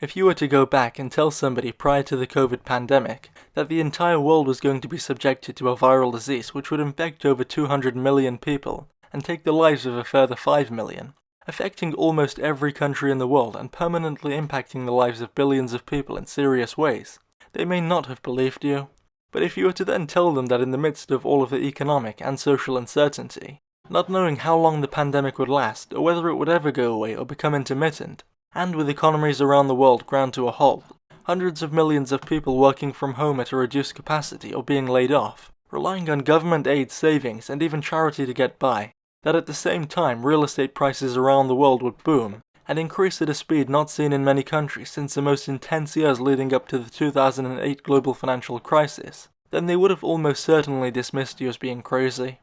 If you were to go back and tell somebody prior to the COVID pandemic that the entire world was going to be subjected to a viral disease which would infect over 200 million people and take the lives of a further 5 million, affecting almost every country in the world and permanently impacting the lives of billions of people in serious ways, they may not have believed you. But if you were to then tell them that in the midst of all of the economic and social uncertainty, not knowing how long the pandemic would last or whether it would ever go away or become intermittent, and with economies around the world ground to a halt, hundreds of millions of people working from home at a reduced capacity or being laid off, relying on government aid, savings, and even charity to get by, that at the same time real estate prices around the world would boom and increase at a speed not seen in many countries since the most intense years leading up to the 2008 global financial crisis, then they would have almost certainly dismissed you as being crazy.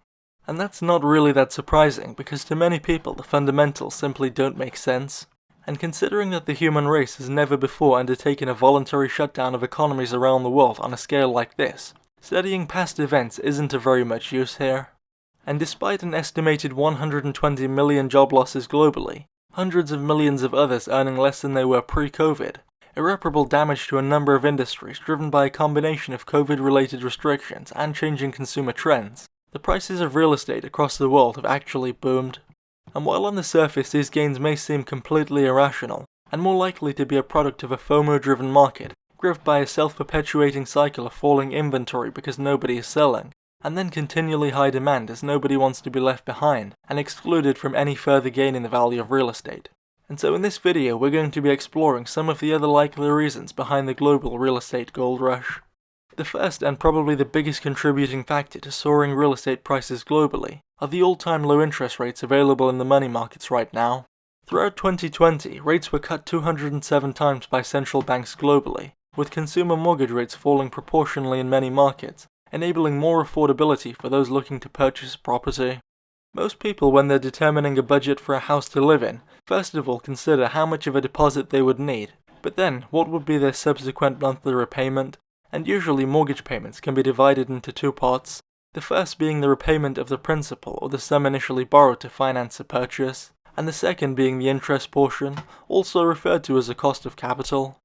And that's not really that surprising because to many people the fundamentals simply don't make sense. And considering that the human race has never before undertaken a voluntary shutdown of economies around the world on a scale like this, studying past events isn't of very much use here. And despite an estimated 120 million job losses globally, hundreds of millions of others earning less than they were pre-COVID, irreparable damage to a number of industries driven by a combination of COVID-related restrictions and changing consumer trends, the prices of real estate across the world have actually boomed. And while on the surface these gains may seem completely irrational, and more likely to be a product of a FOMO-driven market, gripped by a self-perpetuating cycle of falling inventory because nobody is selling, and then continually high demand as nobody wants to be left behind and excluded from any further gain in the value of real estate. And so in this video we're going to be exploring some of the other likely reasons behind the global real estate gold rush. The first and probably the biggest contributing factor to soaring real estate prices globally are the all-time low interest rates available in the money markets right now. Throughout 2020, rates were cut 207 times by central banks globally, with consumer mortgage rates falling proportionally in many markets, enabling more affordability for those looking to purchase property. Most people, when they're determining a budget for a house to live in, first of all consider how much of a deposit they would need, but then what would be their subsequent monthly repayment, and usually mortgage payments can be divided into two parts, the first being the repayment of the principal or the sum initially borrowed to finance a purchase, and the second being the interest portion, also referred to as a cost of capital.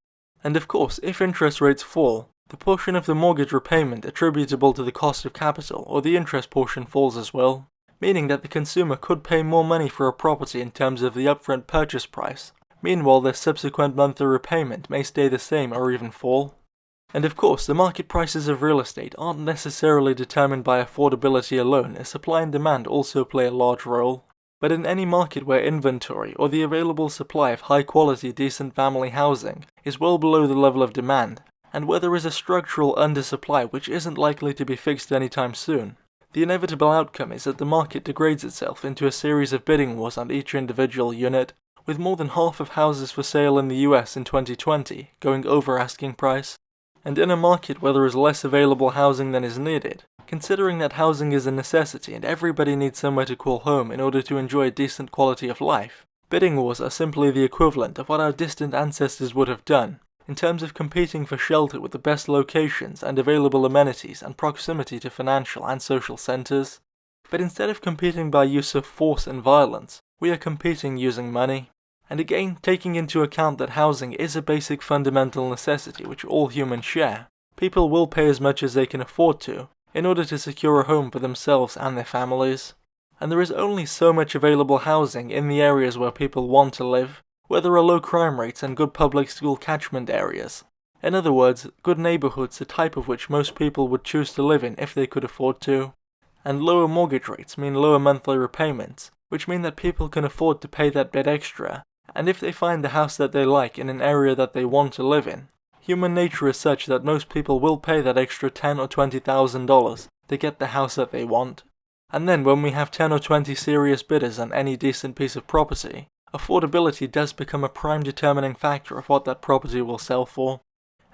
And of course, if interest rates fall, the portion of the mortgage repayment attributable to the cost of capital or the interest portion falls as well, meaning that the consumer could pay more money for a property in terms of the upfront purchase price, meanwhile their subsequent monthly repayment may stay the same or even fall. And of course, the market prices of real estate aren't necessarily determined by affordability alone, as supply and demand also play a large role. But in any market where inventory or the available supply of high-quality, decent family housing is well below the level of demand, and where there is a structural undersupply which isn't likely to be fixed anytime soon, the inevitable outcome is that the market degrades itself into a series of bidding wars on each individual unit, with more than half of houses for sale in the US in 2020 going over asking price. And in a market where there is less available housing than is needed, considering that housing is a necessity and everybody needs somewhere to call home in order to enjoy a decent quality of life, bidding wars are simply the equivalent of what our distant ancestors would have done, in terms of competing for shelter with the best locations and available amenities and proximity to financial and social centers. But instead of competing by use of force and violence, we are competing using money. And again, taking into account that housing is a basic fundamental necessity which all humans share, people will pay as much as they can afford to, in order to secure a home for themselves and their families. And there is only so much available housing in the areas where people want to live, where there are low crime rates and good public school catchment areas. In other words, good neighborhoods, the type of which most people would choose to live in if they could afford to. And lower mortgage rates mean lower monthly repayments, which mean that people can afford to pay that bit extra. And if they find the house that they like in an area that they want to live in, human nature is such that most people will pay that extra $10,000 or $20,000 to get the house that they want. And then when we have 10 or 20 serious bidders on any decent piece of property, affordability does become a prime determining factor of what that property will sell for.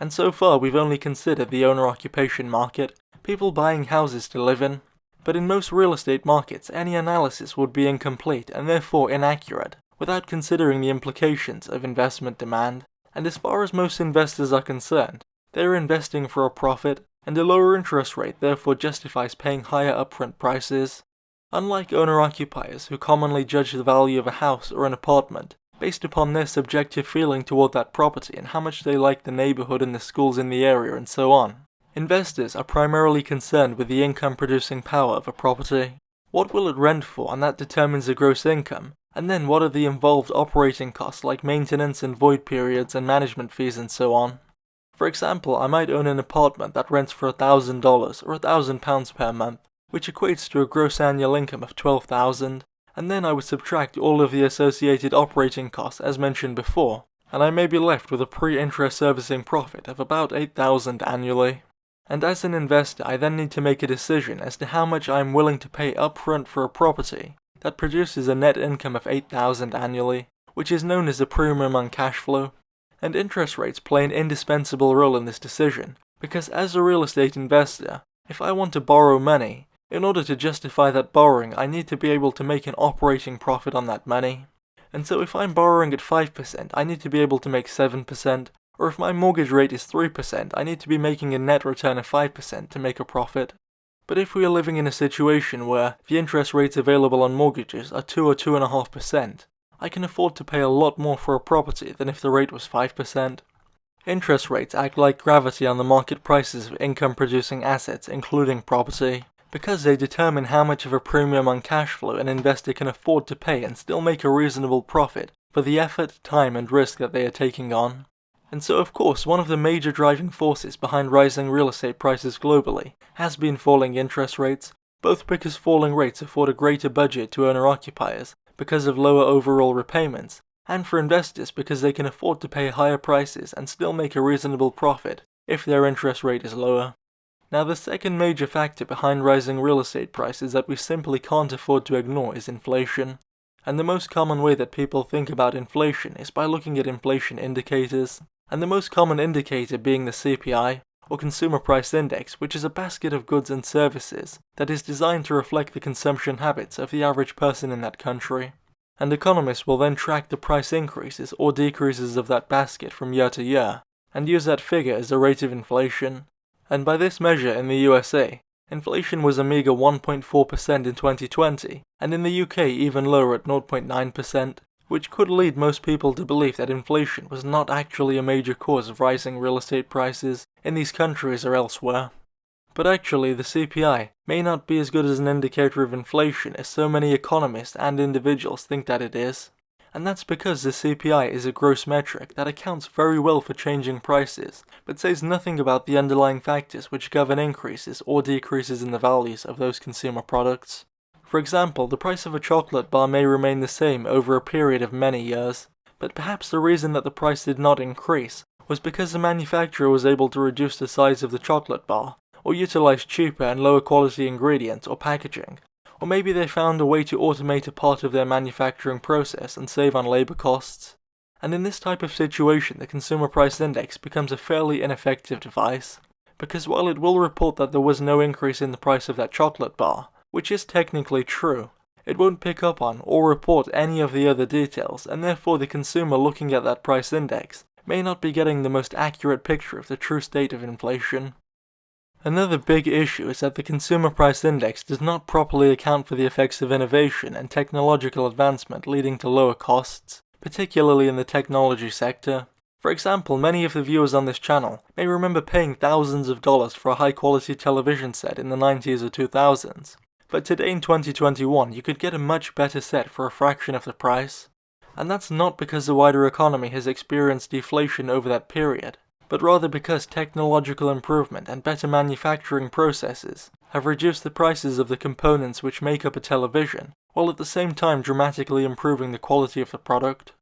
And so far we've only considered the owner-occupation market, people buying houses to live in. But in most real estate markets, any analysis would be incomplete and therefore inaccurate, without considering the implications of investment demand. And as far as most investors are concerned, they are investing for a profit, and a lower interest rate therefore justifies paying higher upfront prices. Unlike owner-occupiers who commonly judge the value of a house or an apartment based upon their subjective feeling toward that property and how much they like the neighborhood and the schools in the area and so on. Investors are primarily concerned with the income-producing power of a property. What will it rent for, and that determines the gross income, and then what are the involved operating costs like maintenance and void periods and management fees and so on. For example, I might own an apartment that rents for $1,000 or £1,000 per month, which equates to a gross annual income of $12,000, and then I would subtract all of the associated operating costs as mentioned before, and I may be left with a pre-interest servicing profit of about $8,000 annually. And as an investor, I then need to make a decision as to how much I am willing to pay upfront for a property that produces a net income of $8,000 annually, which is known as a premium on cash flow. And interest rates play an indispensable role in this decision, because as a real estate investor, if I want to borrow money, in order to justify that borrowing, I need to be able to make an operating profit on that money. And so if I'm borrowing at 5%, I need to be able to make 7%, or if my mortgage rate is 3%, I need to be making a net return of 5% to make a profit. But if we are living in a situation where the interest rates available on mortgages are 2 or 2.5%, I can afford to pay a lot more for a property than if the rate was 5%. Interest rates act like gravity on the market prices of income-producing assets, including property, because they determine how much of a premium on cash flow an investor can afford to pay and still make a reasonable profit for the effort, time, and risk that they are taking on. And so of course, one of the major driving forces behind rising real estate prices globally has been falling interest rates, both because falling rates afford a greater budget to owner-occupiers because of lower overall repayments, and for investors because they can afford to pay higher prices and still make a reasonable profit if their interest rate is lower. Now the second major factor behind rising real estate prices that we simply can't afford to ignore is inflation. And the most common way that people think about inflation is by looking at inflation indicators, and the most common indicator being the CPI, or Consumer Price Index, which is a basket of goods and services that is designed to reflect the consumption habits of the average person in that country. And economists will then track the price increases or decreases of that basket from year to year, and use that figure as the rate of inflation. And by this measure in the USA, inflation was a meager 1.4% in 2020, and in the UK even lower at 0.9%, which could lead most people to believe that inflation was not actually a major cause of rising real estate prices in these countries or elsewhere. But actually, the CPI may not be as good as an indicator of inflation as so many economists and individuals think that it is. And that's because the CPI is a gross metric that accounts very well for changing prices, but says nothing about the underlying factors which govern increases or decreases in the values of those consumer products. For example, the price of a chocolate bar may remain the same over a period of many years, but perhaps the reason that the price did not increase was because the manufacturer was able to reduce the size of the chocolate bar, or utilize cheaper and lower quality ingredients or packaging, or maybe they found a way to automate a part of their manufacturing process and save on labor costs. And in this type of situation, the Consumer Price Index becomes a fairly ineffective device, because while it will report that there was no increase in the price of that chocolate bar, which is technically true, it won't pick up on or report any of the other details, and therefore the consumer looking at that price index may not be getting the most accurate picture of the true state of inflation. Another big issue is that the Consumer Price Index does not properly account for the effects of innovation and technological advancement leading to lower costs, particularly in the technology sector. For example, many of the viewers on this channel may remember paying thousands of dollars for a high-quality television set in the 90s or 2000s. But today in 2021, you could get a much better set for a fraction of the price. And that's not because the wider economy has experienced deflation over that period, but rather because technological improvement and better manufacturing processes have reduced the prices of the components which make up a television, while at the same time dramatically improving the quality of the product.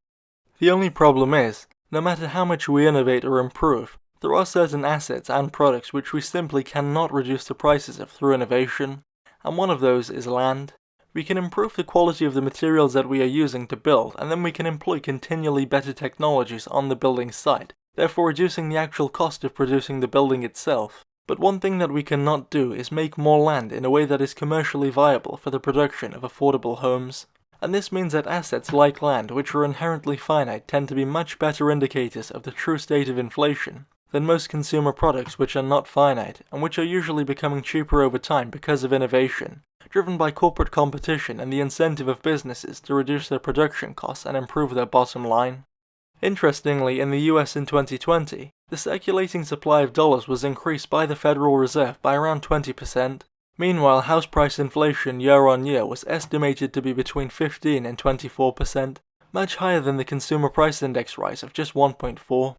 The only problem is, no matter how much we innovate or improve, there are certain assets and products which we simply cannot reduce the prices of through innovation. And one of those is land. We can improve the quality of the materials that we are using to build, and then we can employ continually better technologies on the building site, therefore reducing the actual cost of producing the building itself. But one thing that we cannot do is make more land in a way that is commercially viable for the production of affordable homes. And this means that assets like land, which are inherently finite, tend to be much better indicators of the true state of inflation than most consumer products which are not finite, and which are usually becoming cheaper over time because of innovation, driven by corporate competition and the incentive of businesses to reduce their production costs and improve their bottom line. Interestingly, in the US in 2020, the circulating supply of dollars was increased by the Federal Reserve by around 20%. Meanwhile, house price inflation year on year was estimated to be between 15 and 24%, much higher than the Consumer Price Index rise of just 1.4.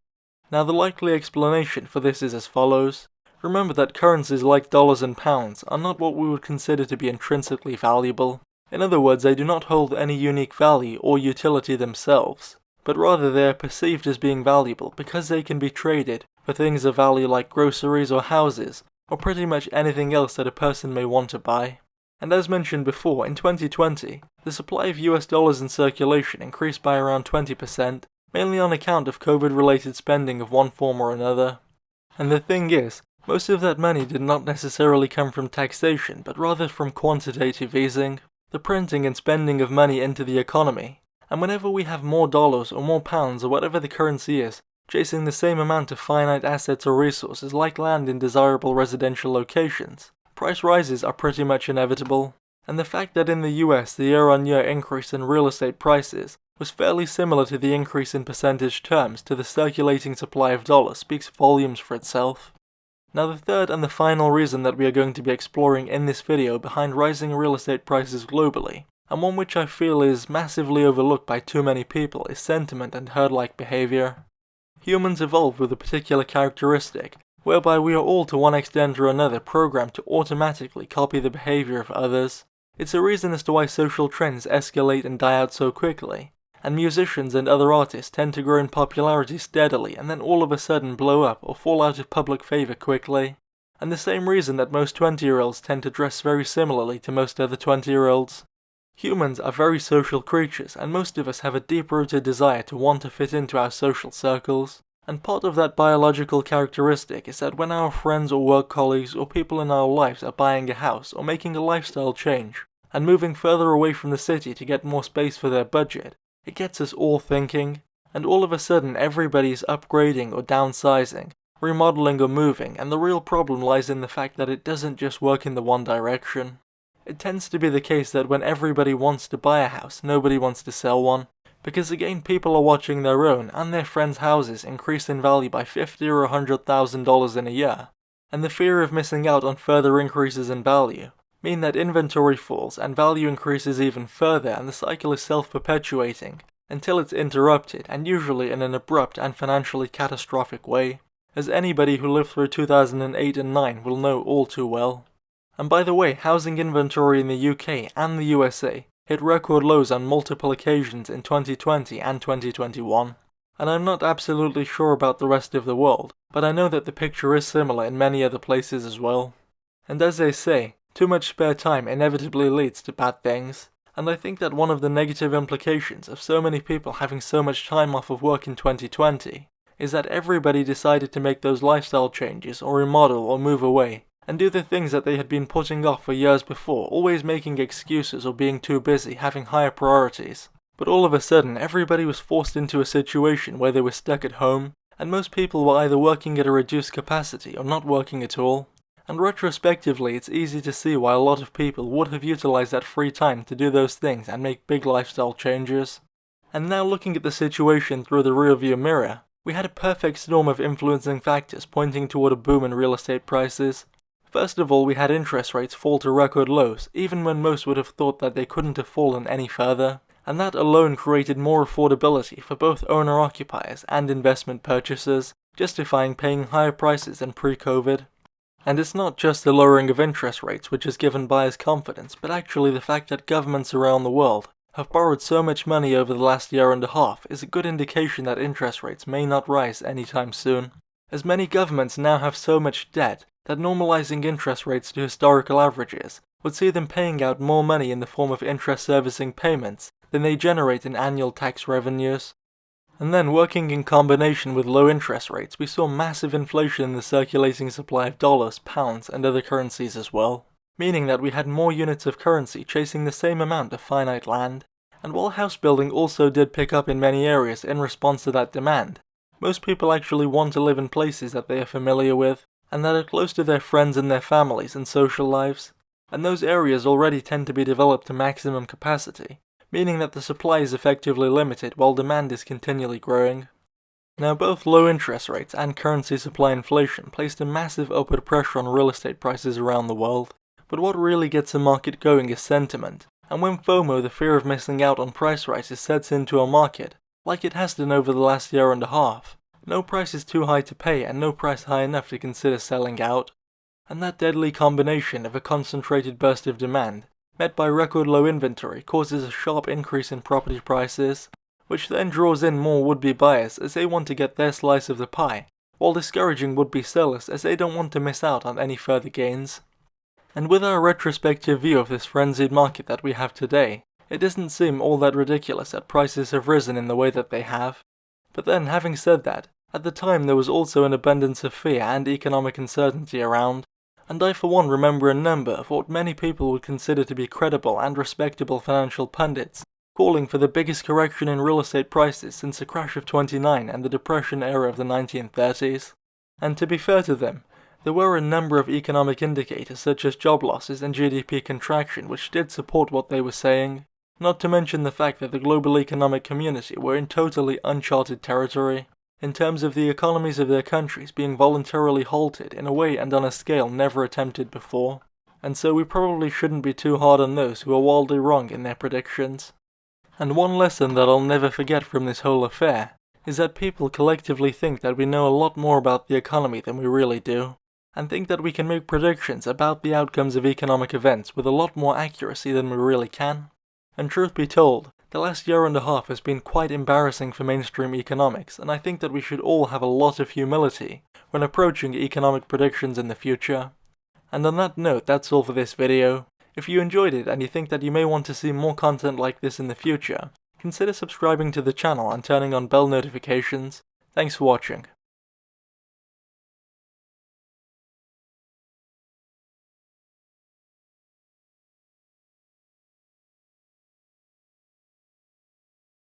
Now, the likely explanation for this is as follows. Remember that currencies like dollars and pounds are not what we would consider to be intrinsically valuable. In other words, they do not hold any unique value or utility themselves, but rather they are perceived as being valuable because they can be traded for things of value like groceries or houses, or pretty much anything else that a person may want to buy. And as mentioned before, in 2020, the supply of US dollars in circulation increased by around 20%, mainly on account of COVID-related spending of one form or another. And the thing is, most of that money did not necessarily come from taxation, but rather from quantitative easing, the printing and spending of money into the economy. And whenever we have more dollars or more pounds or whatever the currency is, chasing the same amount of finite assets or resources like land in desirable residential locations, price rises are pretty much inevitable. And the fact that in the US the year-on-year increase in real estate prices was fairly similar to the increase in percentage terms to the circulating supply of dollars speaks volumes for itself. Now, the third and the final reason that we are going to be exploring in this video behind rising real estate prices globally, and one which I feel is massively overlooked by too many people, is sentiment and herd-like behavior. Humans evolved with a particular characteristic, whereby we are all to one extent or another programmed to automatically copy the behavior of others. It's a reason as to why social trends escalate and die out so quickly, and musicians and other artists tend to grow in popularity steadily and then all of a sudden blow up or fall out of public favor quickly. And the same reason that most 20-year-olds tend to dress very similarly to most other 20-year-olds. Humans are very social creatures, and most of us have a deep-rooted desire to want to fit into our social circles. And part of that biological characteristic is that when our friends or work colleagues or people in our lives are buying a house or making a lifestyle change, and moving further away from the city to get more space for their budget, it gets us all thinking, and all of a sudden everybody is upgrading or downsizing, remodeling or moving, and the real problem lies in the fact that it doesn't just work in the one direction. It tends to be the case that when everybody wants to buy a house, nobody wants to sell one, because again people are watching their own and their friends' houses increase in value by $50,000 or $100,000 in a year, and the fear of missing out on further increases in value mean that inventory falls and value increases even further, and the cycle is self-perpetuating until it's interrupted, and usually in an abrupt and financially catastrophic way, as anybody who lived through 2008 and 9 will know all too well. And by the way, housing inventory in the UK and the USA hit record lows on multiple occasions in 2020 and 2021. And I'm not absolutely sure about the rest of the world, but I know that the picture is similar in many other places as well. And as they say, too much spare time inevitably leads to bad things, and I think that one of the negative implications of so many people having so much time off of work in 2020 is that everybody decided to make those lifestyle changes or remodel or move away, and do the things that they had been putting off for years before, always making excuses or being too busy, having higher priorities. But all of a sudden, everybody was forced into a situation where they were stuck at home, and most people were either working at a reduced capacity or not working at all. And retrospectively, it's easy to see why a lot of people would have utilized that free time to do those things and make big lifestyle changes. And now looking at the situation through the rearview mirror, we had a perfect storm of influencing factors pointing toward a boom in real estate prices. First of all, we had interest rates fall to record lows, even when most would have thought that they couldn't have fallen any further, and that alone created more affordability for both owner-occupiers and investment purchasers, justifying paying higher prices than pre-COVID. And it's not just the lowering of interest rates which has given buyers confidence, but actually the fact that governments around the world have borrowed so much money over the last year and a half is a good indication that interest rates may not rise anytime soon, as many governments now have so much debt that normalizing interest rates to historical averages would see them paying out more money in the form of interest servicing payments than they generate in annual tax revenues. And then, working in combination with low interest rates, we saw massive inflation in the circulating supply of dollars, pounds, and other currencies as well, meaning that we had more units of currency chasing the same amount of finite land. And while house building also did pick up in many areas in response to that demand, most people actually want to live in places that they are familiar with, and that are close to their friends and their families and social lives. and those areas already tend to be developed to maximum capacity, meaning that the supply is effectively limited while demand is continually growing. Now, both low interest rates and currency supply inflation placed a massive upward pressure on real estate prices around the world, but what really gets a market going is sentiment, and when FOMO, the fear of missing out on price rises, sets into a market, like it has done over the last year and a half, no price is too high to pay and no price high enough to consider selling out. And that deadly combination of a concentrated burst of demand, met by record low inventory, causes a sharp increase in property prices, which then draws in more would-be buyers as they want to get their slice of the pie, while discouraging would-be sellers as they don't want to miss out on any further gains. And with our retrospective view of this frenzied market that we have today, it doesn't seem all that ridiculous that prices have risen in the way that they have. But then, having said that, at the time there was also an abundance of fear and economic uncertainty around, and I for one remember a number of what many people would consider to be credible and respectable financial pundits calling for the biggest correction in real estate prices since the crash of '29 and the Depression era of the 1930s. And to be fair to them, there were a number of economic indicators such as job losses and GDP contraction which did support what they were saying, not to mention the fact that the global economic community were in totally uncharted territory, in terms of the economies of their countries being voluntarily halted in a way and on a scale never attempted before. And so we probably shouldn't be too hard on those who are wildly wrong in their predictions. And one lesson that I'll never forget from this whole affair is that people collectively think that we know a lot more about the economy than we really do, and think that we can make predictions about the outcomes of economic events with a lot more accuracy than we really can. And truth be told, the last year and a half has been quite embarrassing for mainstream economics, and I think that we should all have a lot of humility when approaching economic predictions in the future. And on that note, that's all for this video. If you enjoyed it and you think that you may want to see more content like this in the future, consider subscribing to the channel and turning on bell notifications. Thanks for watching.